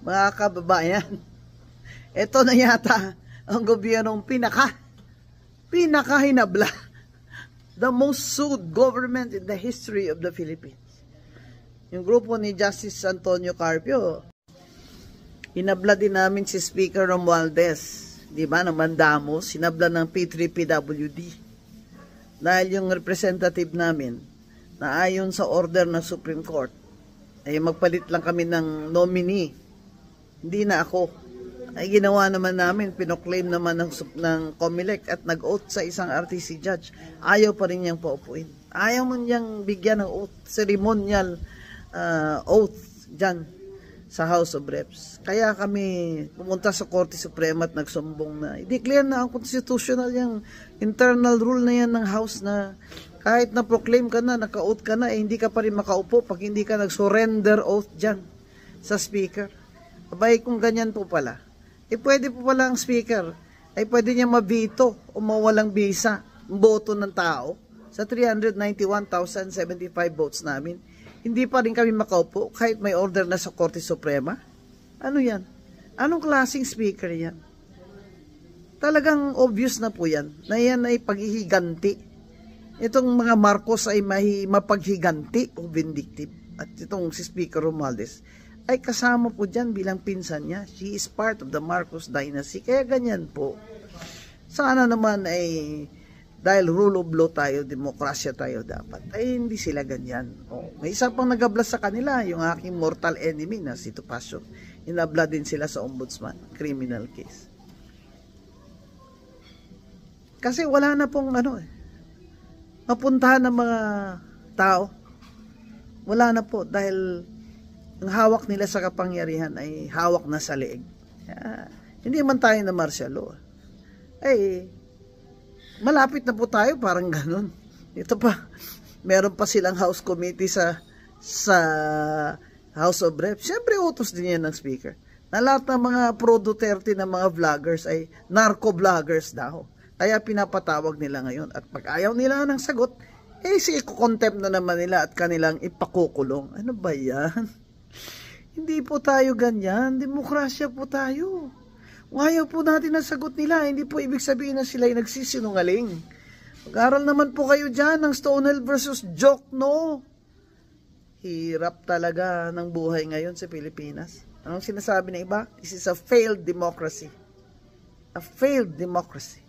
mga kababayan, ito na yata ang gobyernong pinakahinabla. The most sued government in the history of the Philippines. Yung grupo ni Justice Antonio Carpio, hinabla din namin si Speaker Romualdez. Di ba, ng Mandamos, hinabla ng P3PWD. Dahil yung representative namin, na ayon sa order ng Supreme Court, ay magpalit lang kami ng nominee. Hindi na ako. Ay ginawa naman namin, pinoclaim naman ng COMELEC at nag-oath sa isang RTC judge. Ayaw pa rin niyang paupuin. Ayaw mo niyang bigyan ng oath, ceremonial oath dyan sa House of Reps. Kaya kami pumunta sa Korte Suprema at nagsumbong na i-declare na ang constitutional yung internal rule na yan ng House na kahit na proclaim ka na, naka-oath ka na, hindi ka pa rin makaupo pag hindi ka nag-surrender oath dyan sa Speaker. Abay, kung ganyan po pala, pwede po pala ang Speaker, ay pwede niya mabito o mawalang bisa ang boto ng tao sa 391,075 votes namin. Hindi pa rin kami makaupo kahit may order na sa Korte Suprema. Ano yan? Anong klaseng Speaker yan? Talagang obvious na po yan, na yan ay paghihiganti. Itong mga Marcos ay mapaghiganti o vindictive. At itong si Speaker Romualdez ay kasama po dyan bilang pinsan niya. She is part of the Marcos dynasty. Kaya ganyan po. Sana naman ay dahil rule of law tayo, demokrasya tayo dapat. Ay hindi sila ganyan. May isa pang nagabla sa kanila, yung aking mortal enemy na si Topacio. Inabla din sila sa ombudsman, criminal case. Kasi wala na pong mapuntahan ng mga tao. Wala na po dahil ang hawak nila sa kapangyarihan ay hawak na sa leeg. Hindi man tayo na martial law. Ay, malapit na po tayo, parang ganun. Ito pa, meron pa silang House Committee sa House of Reps. Siyempre, utos din yan ng Speaker. Na lahat ng mga pro-Duterte na mga vloggers ay narco-vloggers daw. Kaya pinapatawag nila ngayon. At pag ayaw nila ng sagot, ikukontempt na naman nila at kanilang ipakukulong. Ano ba yan? Hindi po tayo ganyan. Demokrasya po tayo. Ayaw po natin ang sagot nila. Hindi po ibig sabihin na sila ay nagsisinungaling. Mag-aral naman po kayo dyan ng Stonewall versus Jokno. Hirap talaga ng buhay ngayon sa Pilipinas. Anong sinasabi ng iba? This is a failed democracy. A failed democracy.